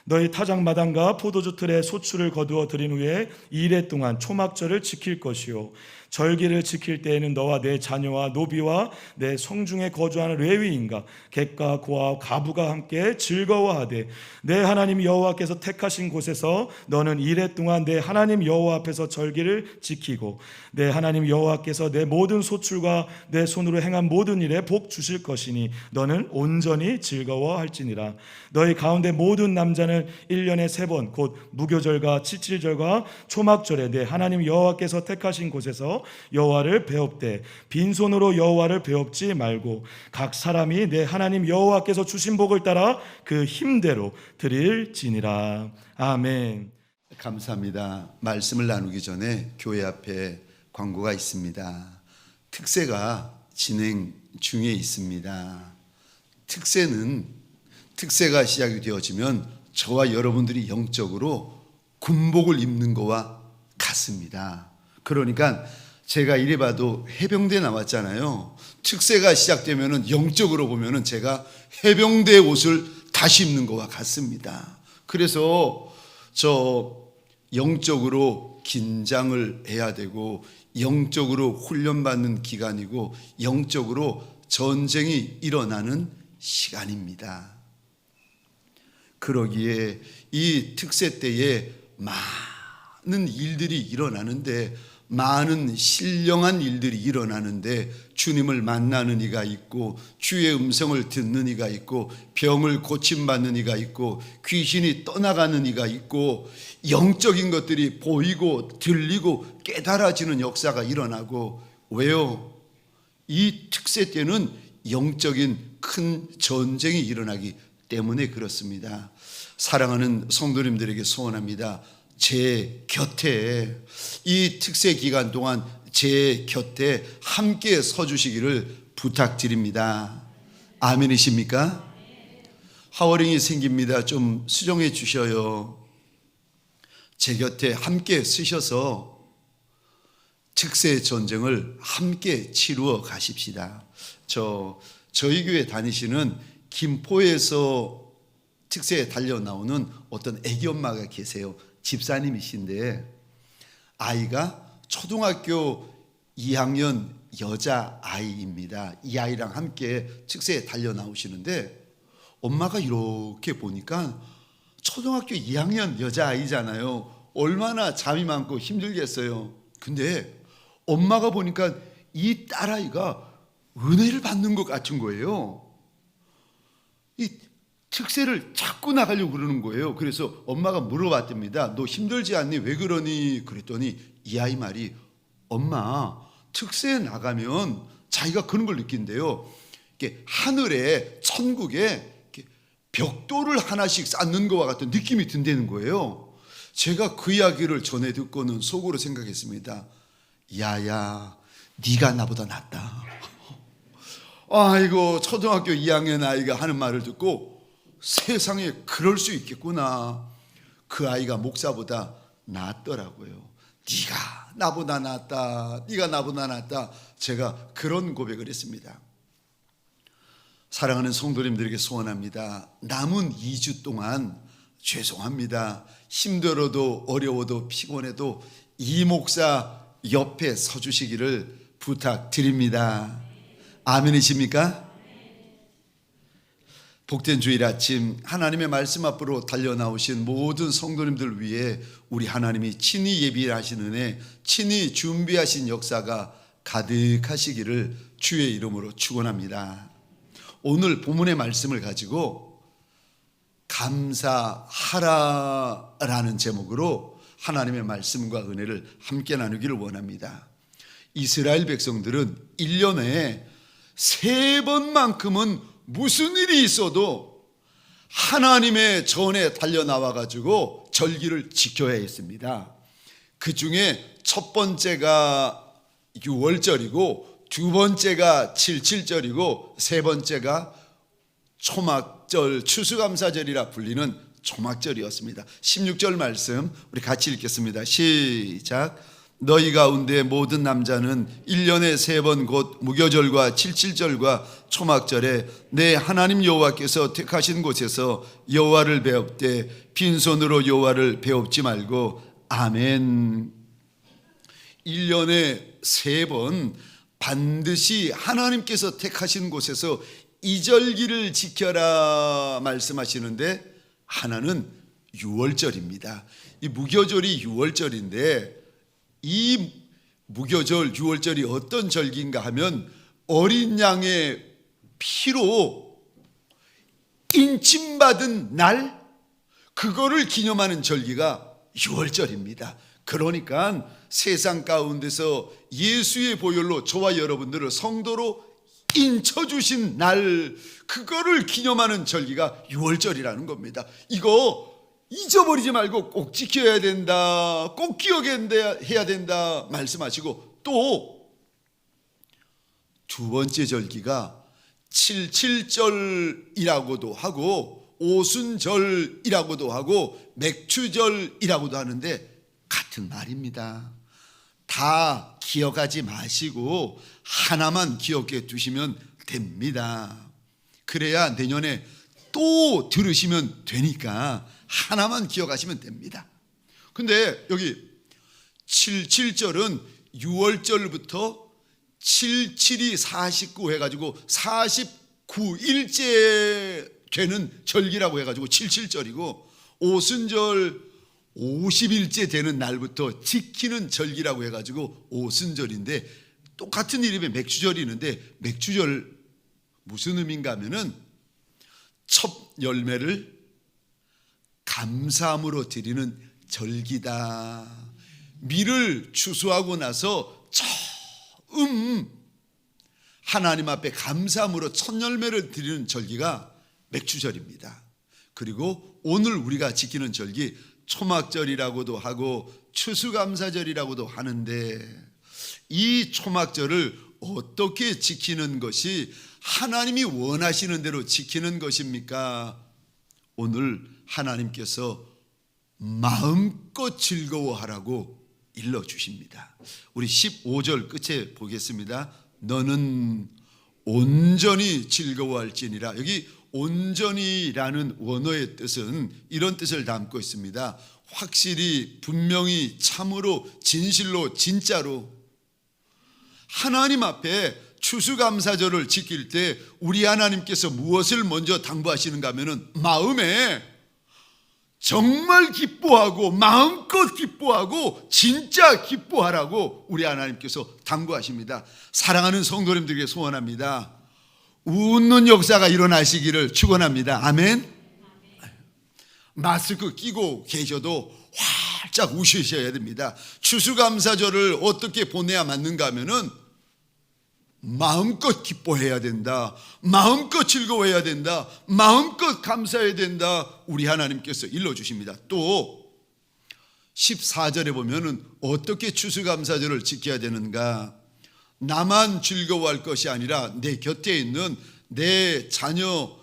너희 타작마당과 포도주 틀에 소출을 거두어 들인 후에 2일 동안 초막절을 지킬 것이요 절기를 지킬 때에는 너와 내 자녀와 노비와 내 성중에 거주하는 레위인과 객과 고아 가부가 함께 즐거워하되 내 하나님 여호와께서 택하신 곳에서 너는 2일 동안 내 하나님 여호와 앞에서 절기를 지키고 내 하나님 여호와께서 내 모든 소출과 내 손으로 행한 모든 일에 복 주실 것이니 너는 온전히 즐거워할지니라. 너희 가운데 모든 남자는 1년에 3번 곧 무교절과 칠칠절과 초막절에 내 하나님 여호와께서 택하신 곳에서 여호와를 배웁되 빈손으로 여호와를 배웁지 말고 각 사람이 내 하나님 여호와께서 주신 복을 따라 그 힘대로 드릴지니라. 아멘. 감사합니다. 말씀을 나누기 전에 교회 앞에 광고가 있습니다. 특세가 진행 중에 있습니다. 특세가 시작이 되어지면 저와 여러분들이 영적으로 군복을 입는 것과 같습니다. 그러니까 제가 이래 봐도 해병대 나왔잖아요. 특세가 시작되면은 영적으로 보면은 제가 해병대 옷을 다시 입는 것과 같습니다. 그래서 저 영적으로 긴장을 해야 되고 영적으로 훈련받는 기간이고 영적으로 전쟁이 일어나는 시간입니다. 그러기에 이 특세 때에 많은 일들이 일어나는데 많은 신령한 일들이 일어나는데 주님을 만나는 이가 있고 주의 음성을 듣는 이가 있고 병을 고침받는 이가 있고 귀신이 떠나가는 이가 있고 영적인 것들이 보이고 들리고 깨달아지는 역사가 일어나고 왜요? 이 특세 때는 영적인 큰 전쟁이 일어나기 때문에 그렇습니다. 사랑하는 성도님들에게 소원합니다. 제 곁에 이 특세 기간 동안 제 곁에 함께 서주시기를 부탁드립니다. 아멘이십니까? 하워링이 생깁니다. 좀 수정해 주셔요. 제 곁에 함께 쓰셔서 특세 전쟁을 함께 치루어 가십시다. 저희 교회 다니시는 김포에서 특세에 달려 나오는 어떤 애기 엄마가 계세요. 집사님이신데 아이가 초등학교 2학년 여자아이입니다. 이 아이랑 함께 특세에 달려 나오시는데 엄마가 이렇게 보니까 초등학교 2학년 여자아이잖아요. 얼마나 잠이 많고 힘들겠어요. 근데 엄마가 보니까 이 딸아이가 은혜를 받는 것 같은 거예요. 이 특세를 자꾸 나가려고 그러는 거예요. 그래서 엄마가 물어봤답니다. 너 힘들지 않니? 왜 그러니? 그랬더니 이 아이 말이 엄마 특세에 나가면 자기가 그런 걸 느낀대요. 이렇게 하늘에 천국에 이렇게 벽돌을 하나씩 쌓는 것과 같은 느낌이 든다는 거예요. 제가 그 이야기를 전해 듣고는 속으로 생각했습니다. 야야 네가 나보다 낫다. 아이고 초등학교 2학년 아이가 하는 말을 듣고 세상에 그럴 수 있겠구나. 그 아이가 목사보다 낫더라고요. 네가 나보다 낫다. 네가 나보다 낫다. 제가 그런 고백을 했습니다. 사랑하는 성도님들에게 소원합니다. 남은 2주 동안 죄송합니다. 힘들어도 어려워도 피곤해도 이 목사 옆에 서주시기를 부탁드립니다. 아멘이십니까? 복된 주일 아침 하나님의 말씀 앞으로 달려나오신 모든 성도님들 위해 우리 하나님이 친히 예비하신 은혜, 친히 준비하신 역사가 가득하시기를 주의 이름으로 축원합니다. 오늘 본문의 말씀을 가지고 감사하라라는 제목으로 하나님의 말씀과 은혜를 함께 나누기를 원합니다. 이스라엘 백성들은 1년에 3번만큼은 무슨 일이 있어도 하나님의 전에 달려나와가지고 절기를 지켜야 했습니다. 그 중에 첫 번째가 6월절이고 두 번째가 7.7절이고 세 번째가 초막절, 추수감사절이라 불리는 초막절이었습니다. 16절 말씀 우리 같이 읽겠습니다. 시작. 너희 가운데 모든 남자는 1년에 3번 곧 무교절과 칠칠절과 초막절에 내 하나님 여호와께서 택하신 곳에서 여호와를 배웁되 빈손으로 여호와를 배웁지 말고. 아멘. 1년에 3번 반드시 하나님께서 택하신 곳에서 이 절기를 지켜라 말씀하시는데, 하나는 유월절입니다. 이 무교절이 유월절인데, 이 무교절 유월절이 어떤 절기인가 하면 어린 양의 피로 인침받은 날, 그거를 기념하는 절기가 유월절입니다. 그러니까 세상 가운데서 예수의 보혈로 저와 여러분들을 성도로 인쳐주신 날, 그거를 기념하는 절기가 유월절이라는 겁니다. 이거 잊어버리지 말고 꼭 지켜야 된다, 꼭 기억해야 된다 말씀하시고, 또 두 번째 절기가 칠칠절이라고도 하고 오순절이라고도 하고 맥추절이라고도 하는데 같은 말입니다. 다 기억하지 마시고 하나만 기억해 두시면 됩니다. 그래야 내년에 또 들으시면 되니까 하나만 기억하시면 됩니다. 근데 여기 77절은 6월절부터 77이 49 해가지고 49일째 되는 절기라고 해가지고 77절이고, 오순절 50일째 되는 날부터 지키는 절기라고 해가지고 오순절인데, 똑같은 이름의 맥추절이 있는데, 맥추절 무슨 의미인가 하면은 첫 열매를 감사함으로 드리는 절기다. 밀을 추수하고 나서 처음 하나님 앞에 감사함으로 첫 열매를 드리는 절기가 맥추절입니다. 그리고 오늘 우리가 지키는 절기 초막절이라고도 하고 추수감사절이라고도 하는데, 이 초막절을 어떻게 지키는 것이 하나님이 원하시는 대로 지키는 것입니까? 오늘 하나님께서 마음껏 즐거워하라고 일러주십니다. 우리 15절 끝에 보겠습니다. 너는 온전히 즐거워할지니라. 여기 온전히라는 원어의 뜻은 이런 뜻을 담고 있습니다. 확실히, 분명히, 참으로, 진실로, 진짜로. 하나님 앞에 추수감사절을 지킬 때 우리 하나님께서 무엇을 먼저 당부하시는가 하면은 마음에 정말 기뻐하고 마음껏 기뻐하고 진짜 기뻐하라고 우리 하나님께서 당부하십니다. 사랑하는 성도님들에게 소원합니다. 웃는 역사가 일어나시기를 축원합니다. 아멘. 마스크 끼고 계셔도 활짝 웃으셔야 됩니다. 추수감사절을 어떻게 보내야 맞는가 하면은 마음껏 기뻐해야 된다, 마음껏 즐거워해야 된다, 마음껏 감사해야 된다, 우리 하나님께서 일러주십니다. 또 14절에 보면은 어떻게 추수감사절을 지켜야 되는가. 나만 즐거워할 것이 아니라 내 곁에 있는 내 자녀,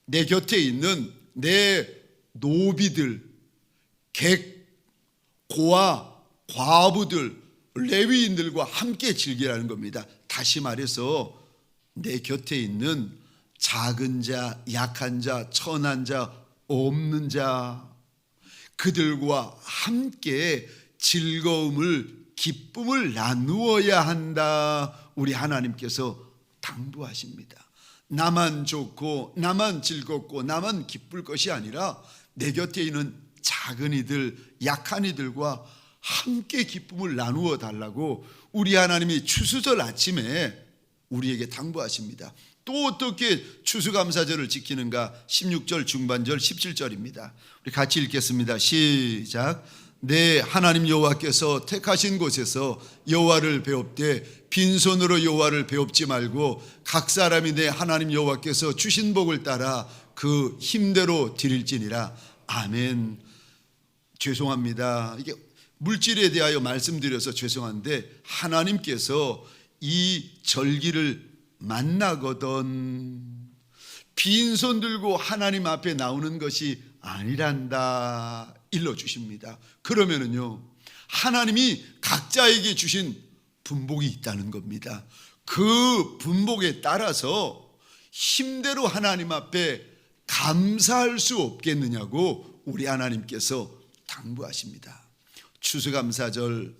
내 곁에 있는 내 노비들, 객, 고아, 과부들, 레위인들과 함께 즐기라는 겁니다. 다시 말해서 내 곁에 있는 작은 자, 약한 자, 천한 자, 없는 자, 그들과 함께 즐거움을, 기쁨을 나누어야 한다. 우리 하나님께서 당부하십니다. 나만 좋고 나만 즐겁고 나만 기쁠 것이 아니라 내 곁에 있는 작은 이들, 약한 이들과 함께 기쁨을 나누어 달라고 우리 하나님이 추수절 아침에 우리에게 당부하십니다. 또 어떻게 추수감사절을 지키는가? 16절 중반절 17절입니다. 우리 같이 읽겠습니다. 시작. 내 하나님 여호와께서 택하신 곳에서 여호와를 배웁되 빈손으로 여호와를 배웁지 말고 각 사람이 내 하나님 여호와께서 주신 복을 따라 그 힘대로 드릴지니라. 아멘. 죄송합니다. 이게 물질에 대하여 말씀드려서 죄송한데, 하나님께서 이 절기를 만나거든 빈손 들고 하나님 앞에 나오는 것이 아니란다 일러주십니다. 그러면은요, 하나님이 각자에게 주신 분복이 있다는 겁니다. 그 분복에 따라서 힘대로 하나님 앞에 감사할 수 없겠느냐고 우리 하나님께서 당부하십니다. 추수감사절,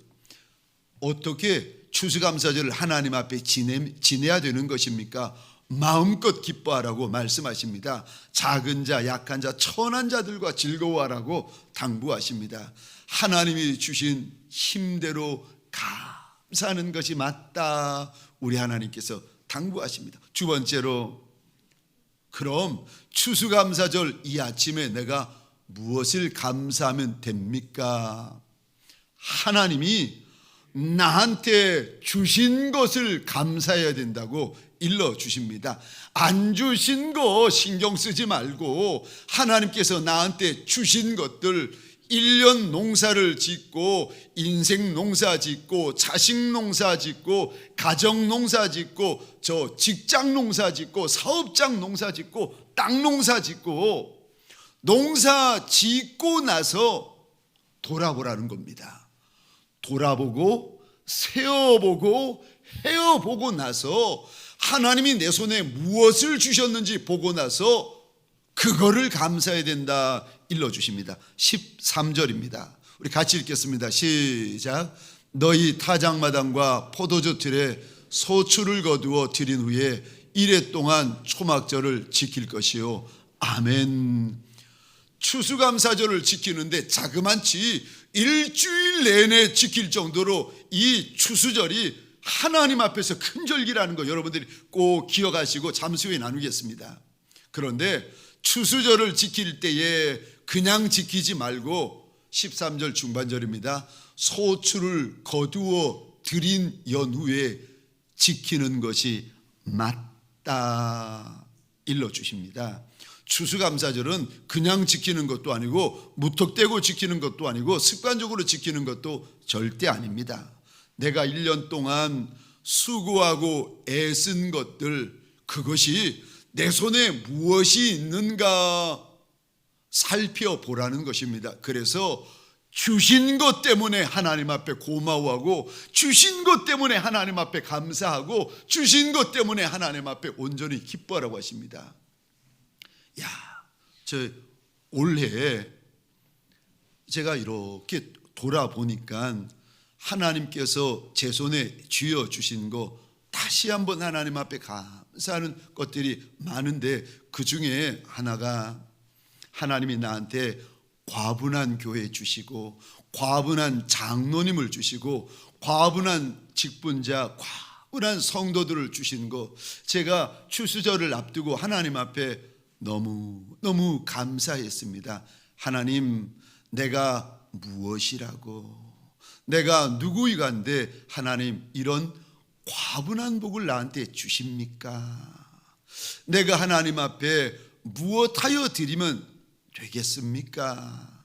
어떻게 추수감사절을 하나님 앞에 지내야 되는 것입니까? 마음껏 기뻐하라고 말씀하십니다. 작은 자, 약한 자, 천한 자들과 즐거워하라고 당부하십니다. 하나님이 주신 힘대로 감사하는 것이 맞다, 우리 하나님께서 당부하십니다. 두 번째로, 그럼 추수감사절 이 아침에 내가 무엇을 감사하면 됩니까? 하나님이 나한테 주신 것을 감사해야 된다고 일러주십니다. 안 주신 거 신경 쓰지 말고 하나님께서 나한테 주신 것들, 1년 농사를 짓고 인생 농사 짓고 자식 농사 짓고 가정 농사 짓고 저 직장 농사 짓고 사업장 농사 짓고 땅 농사 짓고 농사 짓고 나서 돌아보라는 겁니다. 돌아보고 세어보고 헤어보고 나서 하나님이 내 손에 무엇을 주셨는지 보고 나서 그거를 감사해야 된다 일러주십니다. 13절입니다. 우리 같이 읽겠습니다. 시작. 너희 타작마당과 포도주 틀에 소출을 거두어 드린 후에 이래 동안 초막절을 지킬 것이요. 아멘. 추수감사절을 지키는데 자그만치 일주일 내내 지킬 정도로 이 추수절이 하나님 앞에서 큰 절기라는 거 여러분들이 꼭 기억하시고 잠시 후에 나누겠습니다. 그런데 추수절을 지킬 때에 그냥 지키지 말고 13절 중반절입니다. 소출을 거두어 드린 연후에 지키는 것이 맞다 일러주십니다. 추수감사절은 그냥 지키는 것도 아니고 무턱대고 지키는 것도 아니고 습관적으로 지키는 것도 절대 아닙니다. 내가 1년 동안 수고하고 애쓴 것들, 그것이 내 손에 무엇이 있는가 살펴보라는 것입니다. 그래서 주신 것 때문에 하나님 앞에 고마워하고, 주신 것 때문에 하나님 앞에 감사하고, 주신 것 때문에 하나님 앞에 온전히 기뻐하라고 하십니다. 야, 저 올해 제가 이렇게 돌아보니까 하나님께서 제 손에 쥐어 주신 거 다시 한번 하나님 앞에 감사하는 것들이 많은데, 그 중에 하나가 하나님이 나한테 과분한 교회 주시고, 과분한 장로님을 주시고, 과분한 직분자, 과분한 성도들을 주신 거, 제가 추수절을 앞두고 하나님 앞에 너무 감사했습니다. 하나님, 내가 무엇이라고, 내가 누구이간데 하나님 이런 과분한 복을 나한테 주십니까? 내가 하나님 앞에 무엇하여 드리면 되겠습니까?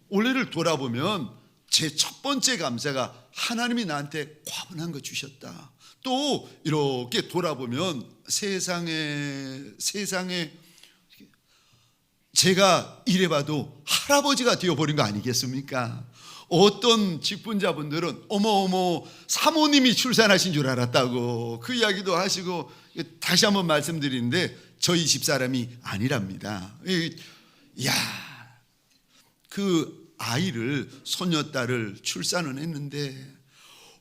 올해를 돌아보면 제 첫 번째 감사가 하나님이 나한테 과분한 거 주셨다. 또 이렇게 돌아보면 세상에 제가 이래봐도 할아버지가 되어버린 거 아니겠습니까? 어떤 직분자분들은 어머 사모님이 출산하신 줄 알았다고 그 이야기도 하시고, 다시 한번 말씀드리는데 저희 집사람이 아니랍니다. 야, 그 아이를, 손녀딸을 출산을 했는데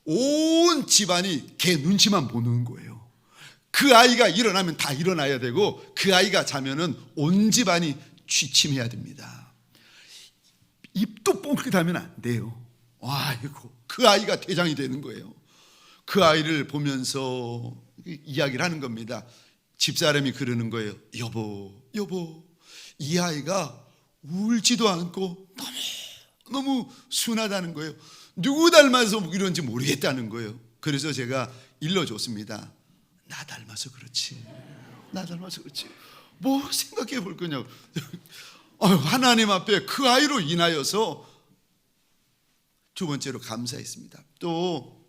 온 집안이 걔 눈치만 보는 거예요. 그 아이가 일어나면 다 일어나야 되고, 그 아이가 자면은 온 집안이 취침해야 됩니다. 입도 뻥끗하면 안 돼요. 아이고, 그 아이가 대장이 되는 거예요. 그 아이를 보면서 이야기를 하는 겁니다. 집사람이 그러는 거예요. 여보, 이 아이가 울지도 않고 너무 순하다는 거예요. 누구 닮아서 이런지 모르겠다는 거예요. 그래서 제가 일러줬습니다. 나 닮아서 그렇지. 뭐 생각해 볼 거냐고. 하나님 앞에 그 아이로 인하여서 두 번째로 감사했습니다. 또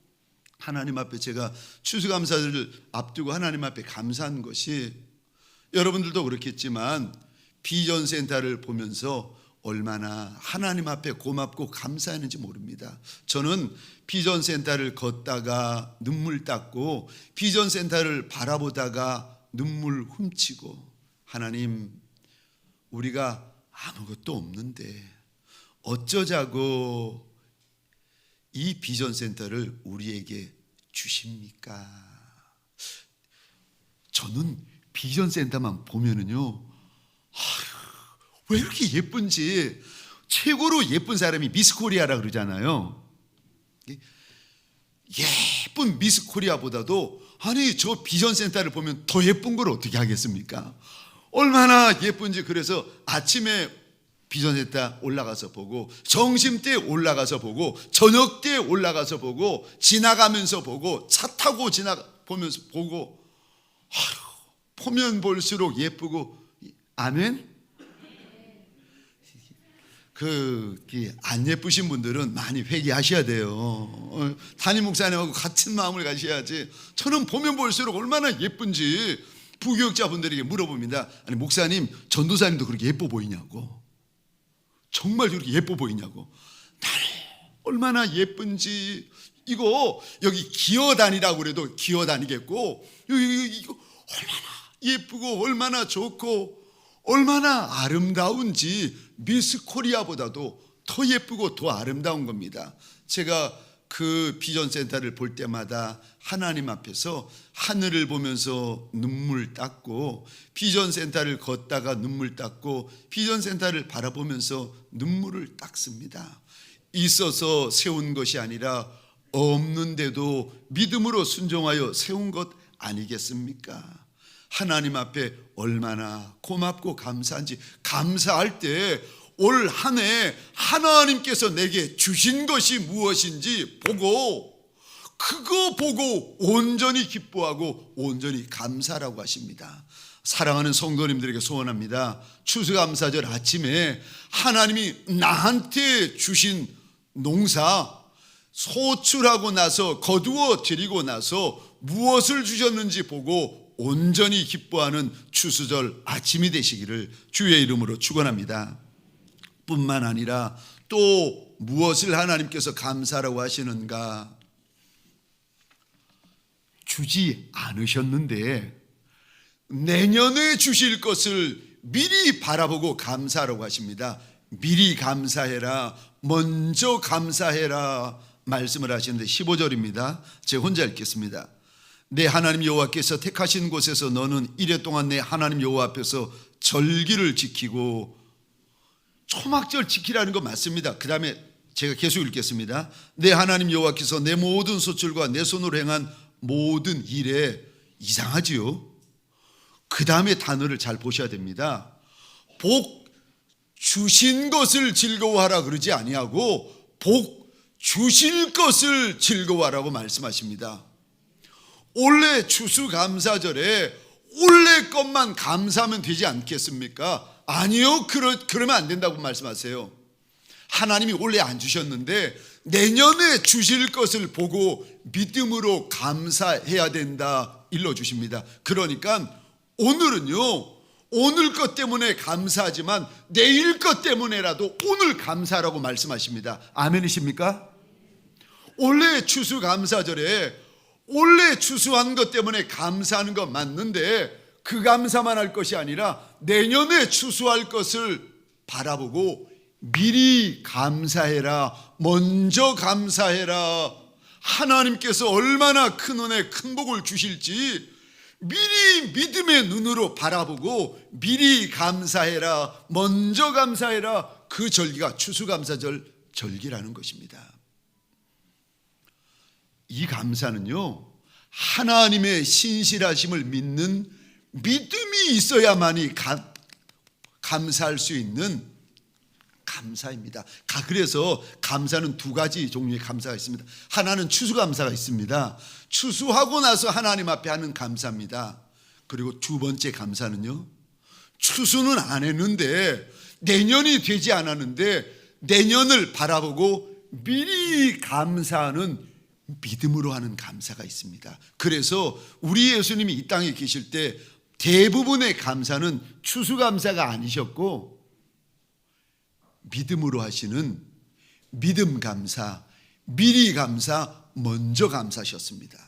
하나님 앞에 제가 추수감사를 앞두고 하나님 앞에 감사한 것이, 여러분들도 그렇겠지만 비전센터를 보면서 얼마나 하나님 앞에 고맙고 감사했는지 모릅니다. 저는 비전센터를 걷다가 눈물 닦고 비전센터를 바라보다가 눈물 훔치고, 하나님, 우리가 아무것도 없는데 어쩌자고 이 비전센터를 우리에게 주십니까? 저는 비전센터만 보면은요, 왜 이렇게 예쁜지. 최고로 예쁜 사람이 미스 코리아라 그러잖아요. 예쁜 미스 코리아보다도, 아니, 저 비전센터를 보면 더 예쁜 걸 어떻게 하겠습니까? 얼마나 예쁜지. 그래서 아침에 비전센터 올라가서 보고, 점심때 올라가서 보고, 저녁 때 올라가서 보고, 지나가면서 보고, 차 타고 보면서 보고, 보면 볼수록 예쁘고. 아멘? 안 예쁘신 분들은 많이 회개하셔야 돼요. 담임 목사님하고 같은 마음을 가셔야지. 저는 보면 볼수록 얼마나 예쁜지 부교육자분들에게 물어봅니다. 아니, 목사님, 전도사님도 그렇게 예뻐 보이냐고. 정말 그렇게 예뻐 보이냐고. 나는 얼마나 예쁜지. 이거 여기 기어다니라고 그래도 기어다니겠고, 이거 얼마나 예쁘고 얼마나 좋고 얼마나 아름다운지 미스 코리아보다도 더 예쁘고 더 아름다운 겁니다. 제가 그 비전센터를 볼 때마다 하나님 앞에서 하늘을 보면서 눈물 닦고, 비전센터를 걷다가 눈물 닦고, 비전센터를 바라보면서 눈물을 닦습니다. 있어서 세운 것이 아니라 없는데도 믿음으로 순종하여 세운 것 아니겠습니까? 하나님 앞에 얼마나 고맙고 감사한지. 감사할 때 올 한 해 하나님께서 내게 주신 것이 무엇인지 보고, 그거 보고 온전히 기뻐하고 온전히 감사라고 하십니다. 사랑하는 성도님들에게 소원합니다. 추수감사절 아침에 하나님이 나한테 주신 농사 소출하고 나서 거두어 드리고 나서 무엇을 주셨는지 보고 온전히 기뻐하는 추수절 아침이 되시기를 주의 이름으로 축원합니다. 뿐만 아니라 또 무엇을 하나님께서 감사라고 하시는가? 주지 않으셨는데 내년에 주실 것을 미리 바라보고 감사라고 하십니다. 미리 감사해라, 먼저 감사해라 말씀을 하시는데 15절입니다. 제가 혼자 읽겠습니다. 내 하나님 여호와께서 택하신 곳에서 너는 이래 동안 내 하나님 여호와 앞에서 절기를 지키고, 초막절 지키라는 거 맞습니다. 그 다음에 제가 계속 읽겠습니다. 내 하나님 여호와께서 내 모든 소출과 내 손으로 행한 모든 일에, 이상하지요? 그 다음에 단어를 잘 보셔야 됩니다. 복 주신 것을 즐거워하라 그러지 아니하고 복 주실 것을 즐거워하라고 말씀하십니다. 올해 추수감사절에 올해 것만 감사하면 되지 않겠습니까? 아니요, 그러면 안 된다고 말씀하세요. 하나님이 올해 안 주셨는데 내년에 주실 것을 보고 믿음으로 감사해야 된다 일러주십니다. 그러니까 오늘은요, 오늘 것 때문에 감사하지만 내일 것 때문에라도 오늘 감사라고 말씀하십니다. 아멘이십니까? 올해 추수감사절에 올해 추수한 것 때문에 감사하는 건 맞는데 그 감사만 할 것이 아니라 내년에 추수할 것을 바라보고 미리 감사해라, 먼저 감사해라. 하나님께서 얼마나 큰 은혜, 큰 복을 주실지 미리 믿음의 눈으로 바라보고 미리 감사해라, 먼저 감사해라. 그 절기가 추수감사절 절기라는 것입니다. 이 감사는요, 하나님의 신실하심을 믿는 믿음이 있어야만이 감사할 수 있는 감사입니다. 그래서 감사는 두 가지 종류의 감사가 있습니다. 하나는 추수감사가 있습니다. 추수하고 나서 하나님 앞에 하는 감사입니다. 그리고 두 번째 감사는요, 추수는 안 했는데 내년이 되지 않았는데 내년을 바라보고 미리 감사하는 믿음으로 하는 감사가 있습니다. 그래서 우리 예수님이 이 땅에 계실 때 대부분의 감사는 추수감사가 아니셨고 믿음으로 하시는 믿음 감사, 미리 감사, 먼저 감사하셨습니다.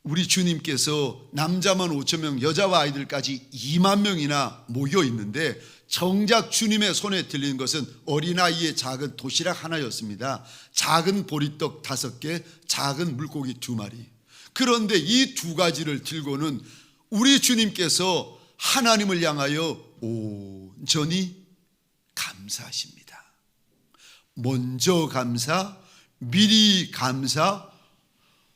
우리 주님께서 남자만 5천 명, 여자와 아이들까지 2만 명이나 모여 있는데 정작 주님의 손에 들린 것은 어린아이의 작은 도시락 하나였습니다. 작은 보리떡 5개, 작은 물고기 2마리. 그런데 이 2가지를 들고는 우리 주님께서 하나님을 향하여 온전히 감사하십니다. 먼저 감사, 미리 감사.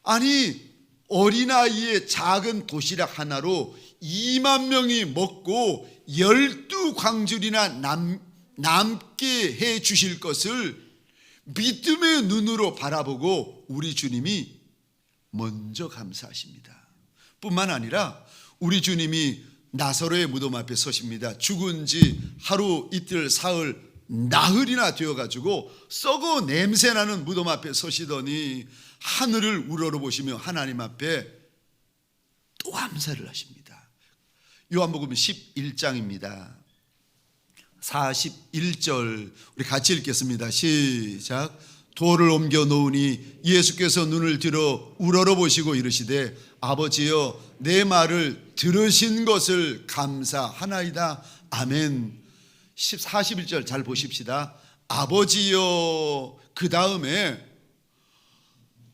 아니, 어린아이의 작은 도시락 하나로 2만 명이 먹고 12광줄이나 남게 해 주실 것을 믿음의 눈으로 바라보고 우리 주님이 먼저 감사하십니다. 뿐만 아니라 우리 주님이 나사로의 무덤 앞에 서십니다. 죽은 지 하루, 이틀, 사흘, 나흘이나 되어가지고 썩어 냄새나는 무덤 앞에 서시더니 하늘을 우러러보시며 하나님 앞에 또 감사를 하십니다. 요한복음 11장입니다. 41절 우리 같이 읽겠습니다. 시작. 돌을 옮겨 놓으니 예수께서 눈을 들어 우러러보시고 이르시되 아버지여 내 말을 들으신 것을 감사하나이다. 아멘. 41절 잘 보십시다. 아버지여, 그 다음에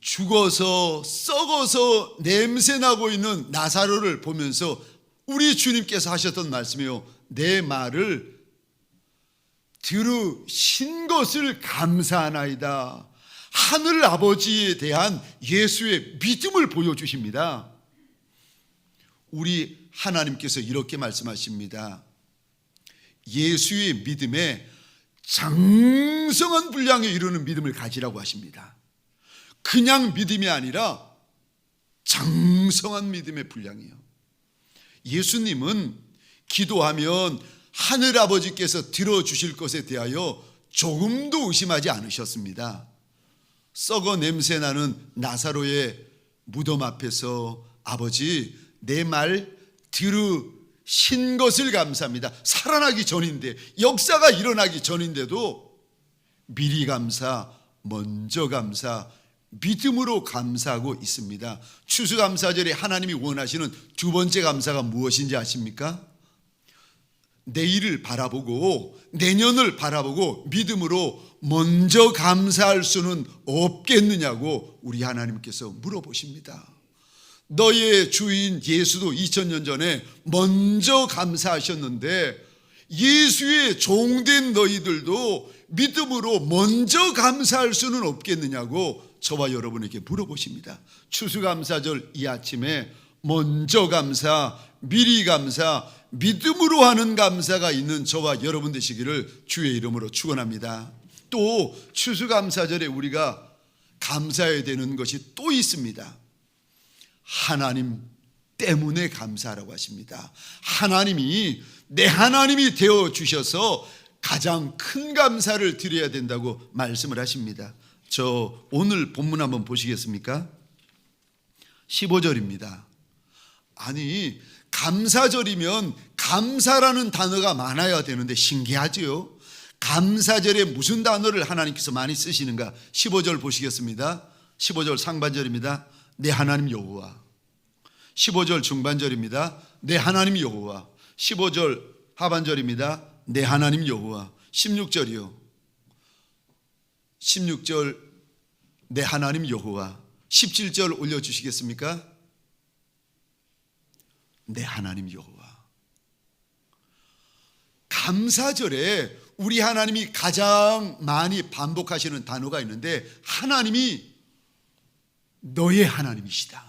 죽어서 썩어서 냄새나고 있는 나사로를 보면서 우리 주님께서 하셨던 말씀이요, 내 말을 들으신 것을 감사하나이다. 하늘 아버지에 대한 예수의 믿음을 보여주십니다. 우리 하나님께서 이렇게 말씀하십니다. 예수의 믿음에 장성한 분량에 이르는 믿음을 가지라고 하십니다. 그냥 믿음이 아니라 장성한 믿음의 분량이에요. 예수님은 기도하면 하늘 아버지께서 들어주실 것에 대하여 조금도 의심하지 않으셨습니다. 썩어 냄새나는 나사로의 무덤 앞에서 아버지 내 말 들으신 것을 감사합니다. 살아나기 전인데, 역사가 일어나기 전인데도 미리 감사, 먼저 감사, 믿음으로 감사하고 있습니다. 추수감사절에 하나님이 원하시는 두 번째 감사가 무엇인지 아십니까? 내일을 바라보고 내년을 바라보고 믿음으로 먼저 감사할 수는 없겠느냐고 우리 하나님께서 물어보십니다. 너의 주인 예수도 2000년 전에 먼저 감사하셨는데 예수의 종된 너희들도 믿음으로 먼저 감사할 수는 없겠느냐고 저와 여러분에게 물어보십니다. 추수감사절 이 아침에 먼저 감사, 미리 감사, 믿음으로 하는 감사가 있는 저와 여러분 되시기를 주의 이름으로 축원합니다. 또 추수감사절에 우리가 감사해야 되는 것이 또 있습니다. 하나님 때문에 감사하라고 하십니다. 하나님이 내 하나님이 되어 주셔서 가장 큰 감사를 드려야 된다고 말씀을 하십니다. 저 오늘 본문 한번 보시겠습니까? 15절입니다. 아니, 감사절이면 감사라는 단어가 많아야 되는데 신기하지요? 감사절에 무슨 단어를 하나님께서 많이 쓰시는가? 15절 보시겠습니다. 15절 상반절입니다. 내 하나님 여호와. 15절 중반절입니다. 내 하나님 여호와. 15절 하반절입니다. 내 하나님 여호와. 16절이요. 16절 내 하나님 여호와. 17절 올려주시겠습니까? 내 하나님 여호와. 감사절에 우리 하나님이 가장 많이 반복하시는 단어가 있는데 하나님이 너의 하나님이시다.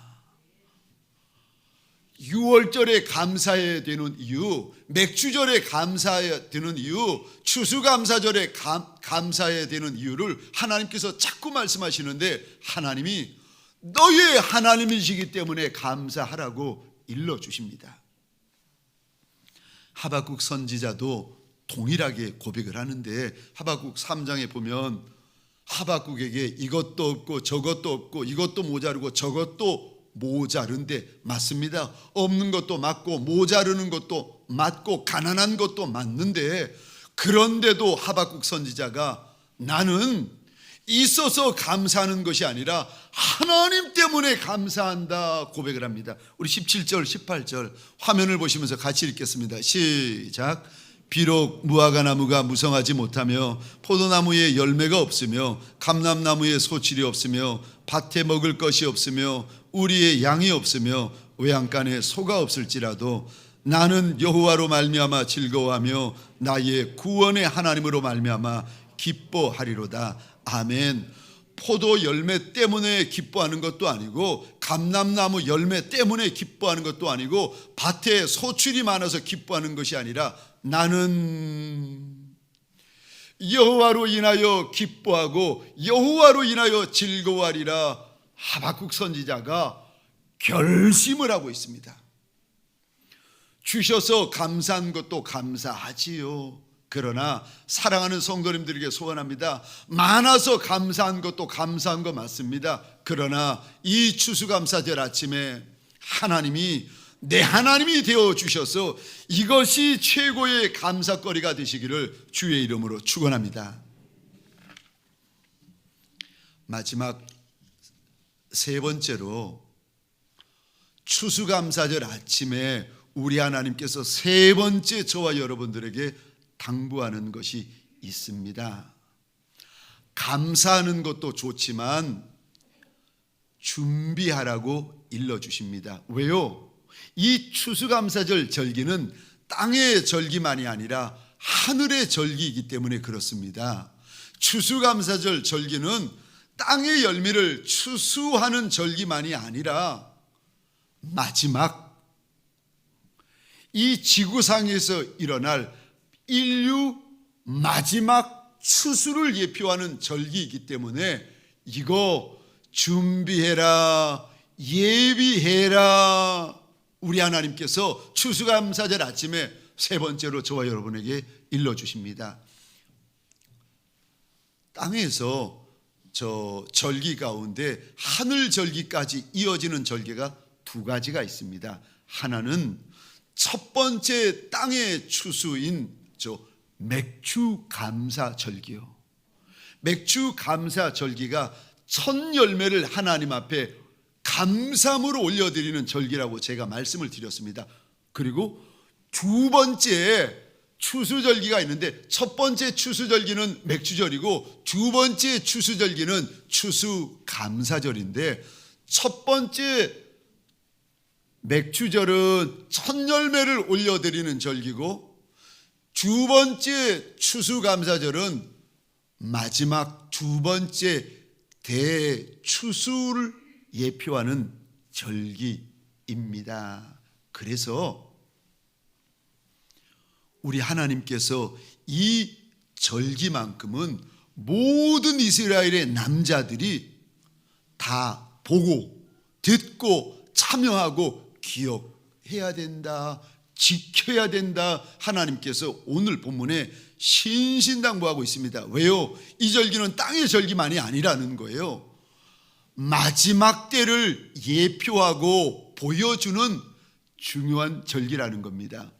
6월절에 감사해야 되는 이유, 맥주절에 감사해야 되는 이유, 추수감사절에 감사해야 되는 이유를 하나님께서 자꾸 말씀하시는데 하나님이 너의 하나님이시기 때문에 감사하라고 일러주십니다. 하박국 선지자도 동일하게 고백을 하는데 하박국 3장에 보면 하박국에게 이것도 없고 저것도 없고 이것도 모자르고 저것도 모자른데 맞습니다. 없는 것도 맞고 모자르는 것도 맞고 가난한 것도 맞는데 그런데도 하박국 선지자가 나는 있어서 감사하는 것이 아니라 하나님 때문에 감사한다 고백을 합니다. 우리 17절 18절 화면을 보시면서 같이 읽겠습니다. 시작. 비록 무화과나무가 무성하지 못하며 포도나무에 열매가 없으며 감람나무에 소출이 없으며 밭에 먹을 것이 없으며 우리의 양이 없으며 외양간에 소가 없을지라도 나는 여호와로 말미암아 즐거워하며 나의 구원의 하나님으로 말미암아 기뻐하리로다. 아멘. 포도 열매 때문에 기뻐하는 것도 아니고 감람나무 열매 때문에 기뻐하는 것도 아니고 밭에 소출이 많아서 기뻐하는 것이 아니라 나는 여호와로 인하여 기뻐하고 여호와로 인하여 즐거워하리라. 하박국 선지자가 결심을 하고 있습니다. 주셔서 감사한 것도 감사하지요. 그러나 사랑하는 성도님들에게 소원합니다. 많아서 감사한 것도 감사한 거 맞습니다. 그러나 이 추수감사절 아침에 하나님이 내 하나님이 되어 주셔서 이것이 최고의 감사거리가 되시기를 주의 이름으로 축원합니다. 마지막 세 번째로 추수감사절 아침에 우리 하나님께서 세 번째 저와 여러분들에게 당부하는 것이 있습니다. 감사하는 것도 좋지만 준비하라고 일러주십니다. 왜요? 이 추수감사절 절기는 땅의 절기만이 아니라 하늘의 절기이기 때문에 그렇습니다. 추수감사절 절기는 땅의 열매를 추수하는 절기만이 아니라 마지막 이 지구상에서 일어날 인류 마지막 추수를 예표하는 절기이기 때문에 이거 준비해라, 예비해라. 우리 하나님께서 추수감사절 아침에 세 번째로 저와 여러분에게 일러주십니다. 땅에서 저 절기 가운데 하늘 절기까지 이어지는 절기가 두 가지가 있습니다. 하나는 첫 번째 땅의 추수인 저 맥주 감사 절기요. 맥주 감사 절기가 첫 열매를 하나님 앞에 감사함으로 올려드리는 절기라고 제가 말씀을 드렸습니다. 그리고 두 번째 추수절기가 있는데 첫 번째 추수절기는 맥주절이고 두 번째 추수절기는 추수감사절인데 첫 번째 맥주절은 첫 열매를 올려드리는 절기고 두 번째 추수감사절은 마지막 두 번째 대추수를 예표하는 절기입니다. 그래서 우리 하나님께서 이 절기만큼은 모든 이스라엘의 남자들이 다 보고 듣고 참여하고 기억해야 된다, 지켜야 된다. 하나님께서 오늘 본문에 신신당부하고 있습니다. 왜요? 이 절기는 땅의 절기만이 아니라는 거예요. 마지막 때를 예표하고 보여주는 중요한 절기라는 겁니다.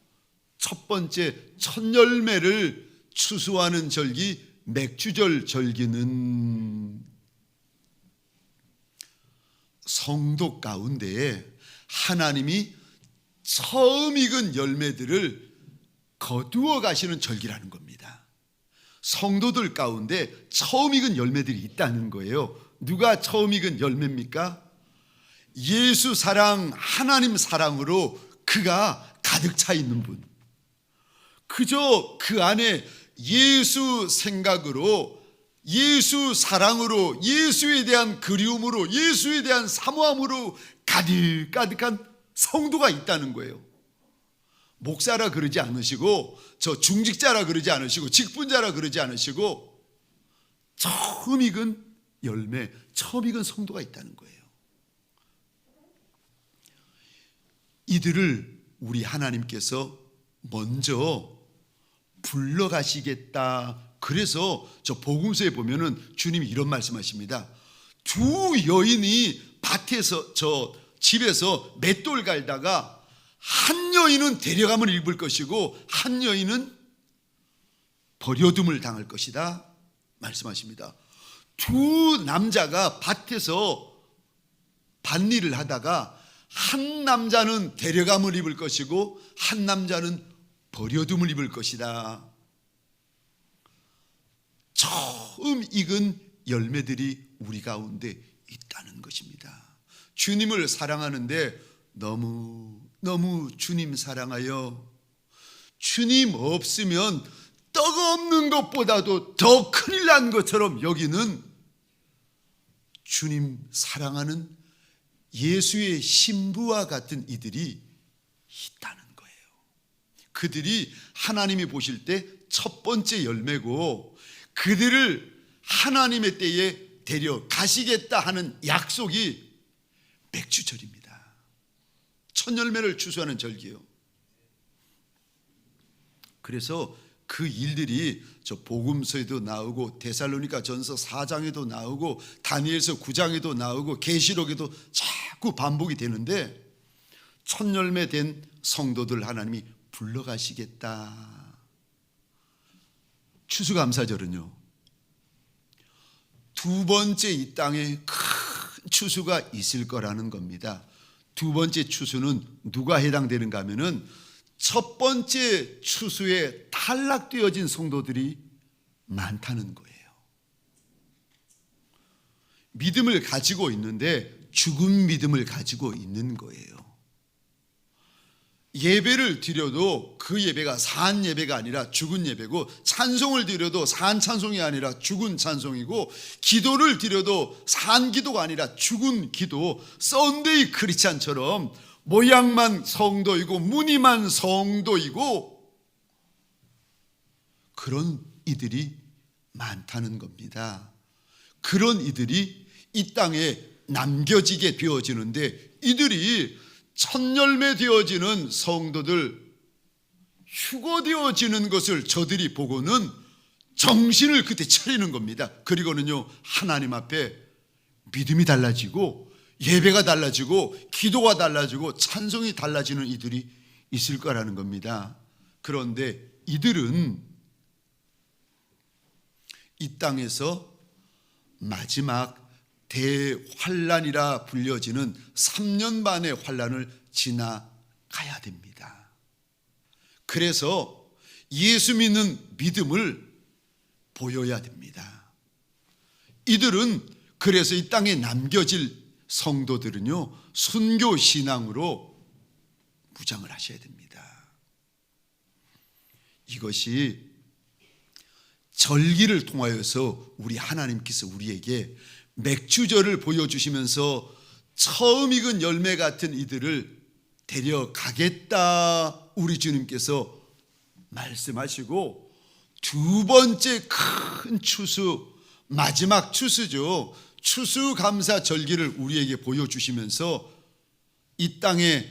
첫 번째 첫 열매를 추수하는 절기 맥주절 절기는 성도 가운데에 하나님이 처음 익은 열매들을 거두어 가시는 절기라는 겁니다. 성도들 가운데 처음 익은 열매들이 있다는 거예요. 누가 처음 익은 열매입니까? 예수 사랑, 하나님 사랑으로 그가 가득 차 있는 분. 그저 그 안에 예수 생각으로, 예수 사랑으로, 예수에 대한 그리움으로, 예수에 대한 사모함으로 가득가득한 성도가 있다는 거예요. 목사라 그러지 않으시고, 저 중직자라 그러지 않으시고, 직분자라 그러지 않으시고, 처음 익은 열매, 처음 익은 성도가 있다는 거예요. 이들을 우리 하나님께서 먼저 불러가시겠다. 그래서 저 복음서에 보면은 주님이 이런 말씀하십니다. 두 여인이 밭에서 저 집에서 맷돌 갈다가 한 여인은 데려가면 입을 것이고 한 여인은 버려둠을 당할 것이다 말씀하십니다. 두 남자가 밭에서 밭일을 하다가 한 남자는 데려감을 입을 것이고 한 남자는 버려둠을 입을 것이다. 처음 익은 열매들이 우리 가운데 있다는 것입니다. 주님을 사랑하는데 너무 주님 사랑하여 주님 없으면 떡 없는 것보다도 더 큰일 난 것처럼 여기는 주님 사랑하는 예수의 신부와 같은 이들이 있다는 거예요. 그들이 하나님이 보실 때 첫 번째 열매고 그들을 하나님의 때에 데려가시겠다 하는 약속이 맥주절입니다. 첫 열매를 추수하는 절기요. 그래서 그 일들이 저 복음서에도 나오고 데살로니가 전서 4장에도 나오고 다니엘서 9장에도 나오고 계시록에도 자꾸 반복이 되는데 첫 열매 된 성도들 하나님이 불러가시겠다. 추수감사절은요, 두 번째 이 땅에 큰 추수가 있을 거라는 겁니다. 두 번째 추수는 누가 해당되는가 하면은 첫 번째 추수에 탈락되어진 성도들이 많다는 거예요. 믿음을 가지고 있는데 죽은 믿음을 가지고 있는 거예요. 예배를 드려도 그 예배가 산 예배가 아니라 죽은 예배고, 찬송을 드려도 산 찬송이 아니라 죽은 찬송이고, 기도를 드려도 산 기도가 아니라 죽은 기도, 썬데이 크리스찬처럼 모양만 성도이고 무늬만 성도이고 그런 이들이 많다는 겁니다. 그런 이들이 이 땅에 남겨지게 되어지는데, 이들이 첫 열매 되어지는 성도들 휴거되어지는 것을 저들이 보고는 정신을 그때 차리는 겁니다. 그리고는요, 하나님 앞에 믿음이 달라지고 예배가 달라지고 기도가 달라지고 찬송이 달라지는 이들이 있을 거라는 겁니다. 그런데 이들은 이 땅에서 마지막 대환란이라 불려지는 3년 반의 환란을 지나가야 됩니다. 그래서 예수 믿는 믿음을 보여야 됩니다. 이들은 그래서 이 땅에 남겨질 성도들은요, 순교 신앙으로 무장을 하셔야 됩니다. 이것이 절기를 통하여서 우리 하나님께서 우리에게 맥주절을 보여주시면서 처음 익은 열매 같은 이들을 데려가겠다 우리 주님께서 말씀하시고, 두 번째 큰 추수, 마지막 추수죠, 추수감사 절기를 우리에게 보여주시면서 이 땅에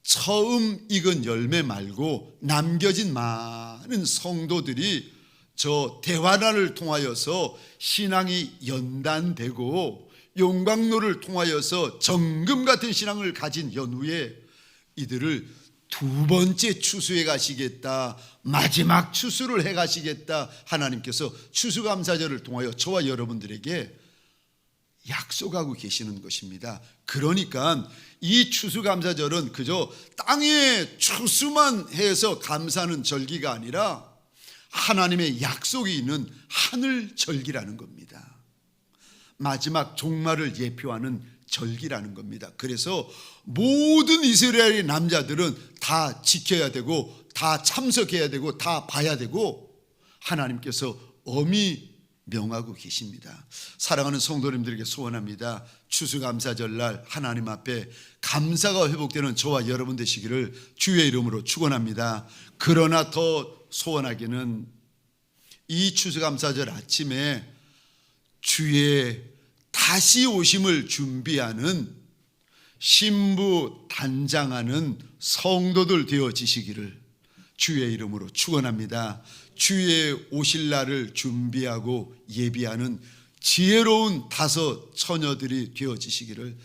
처음 익은 열매 말고 남겨진 많은 성도들이 저 대환란을 통하여서 신앙이 연단되고 용광로를 통하여서 정금 같은 신앙을 가진 연후에 이들을 두 번째 추수해 가시겠다, 마지막 추수를 해 가시겠다 하나님께서 추수감사절을 통하여 저와 여러분들에게 약속하고 계시는 것입니다. 그러니까 이 추수감사절은 그저 땅에 추수만 해서 감사하는 절기가 아니라 하나님의 약속이 있는 하늘 절기라는 겁니다. 마지막 종말을 예표하는 절기라는 겁니다. 그래서 모든 이스라엘의 남자들은 다 지켜야 되고 다 참석해야 되고 다 봐야 되고 하나님께서 엄히 명하고 계십니다. 사랑하는 성도님들에게 소원합니다. 추수감사절날 하나님 앞에 감사가 회복되는 저와 여러분 되시기를 주의 이름으로 축원합니다. 그러나 더 소원하기는 이 추수감사절 아침에 주의 다시 오심을 준비하는 신부 단장하는 성도들 되어지시기를 주의 이름으로 축원합니다. 주의 오실 날을 준비하고 예비하는 지혜로운 다섯 처녀들이 되어지시기를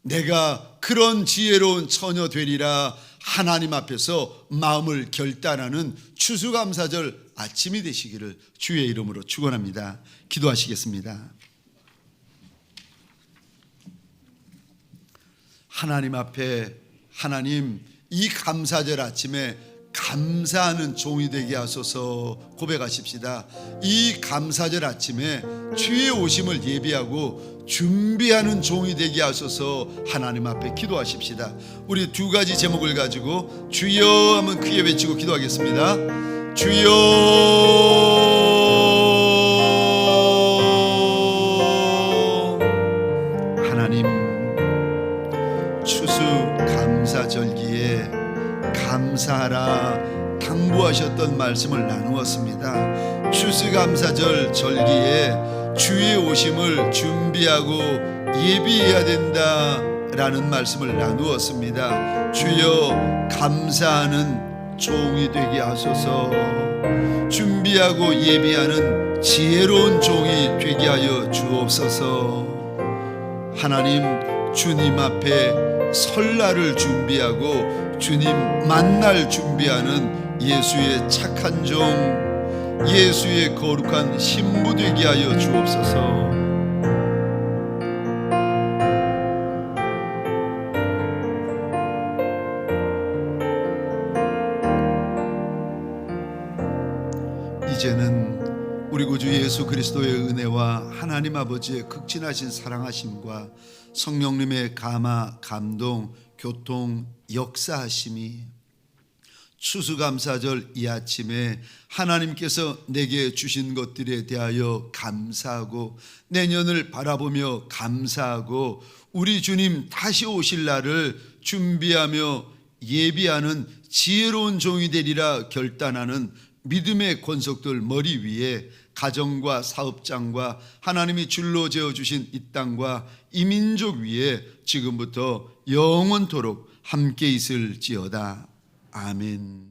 내가 그런 지혜로운 처녀 되리라 하나님 앞에서 마음을 결단하는 추수감사절 아침이 되시기를 주의 이름으로 축원합니다. 기도하시겠습니다. 하나님 앞에, 하나님, 이 감사절 아침에 감사하는 종이 되게 하소서. 고백하십시다. 이 감사절 아침에 주의 오심을 예비하고 준비하는 종이 되게 하소서. 하나님 앞에 기도하십시다. 우리 두 가지 제목을 가지고 주여 하면 크게 외치고 기도하겠습니다. 주여, 하나님, 추수 감사절기에 감사하라 당부하셨던 말씀을 나누었습니다. 추수감사절 절기에 주의 오심을 준비하고 예비해야 된다라는 말씀을 나누었습니다. 주여, 감사하는 종이 되게 하소서. 준비하고 예비하는 지혜로운 종이 되게 하여 주옵소서. 하나님, 주님 앞에 설날을 준비하고 주님 만날 준비하는 예수의 착한 종, 예수의 거룩한 신부 되게 하여 주옵소서. 이제는 우리 구주 예수 그리스도의 은혜와 하나님 아버지의 극진하신 사랑하심과 성령님의 감화, 감동, 교통, 역사하심이 추수감사절 이 아침에 하나님께서 내게 주신 것들에 대하여 감사하고 내년을 바라보며 감사하고 우리 주님 다시 오실 날을 준비하며 예비하는 지혜로운 종이 되리라 결단하는 믿음의 권속들 머리 위에 가정과 사업장과 하나님이 줄로 재어주신 이 땅과 이 민족 위에 지금부터 영원토록 함께 있을지어다. 아멘.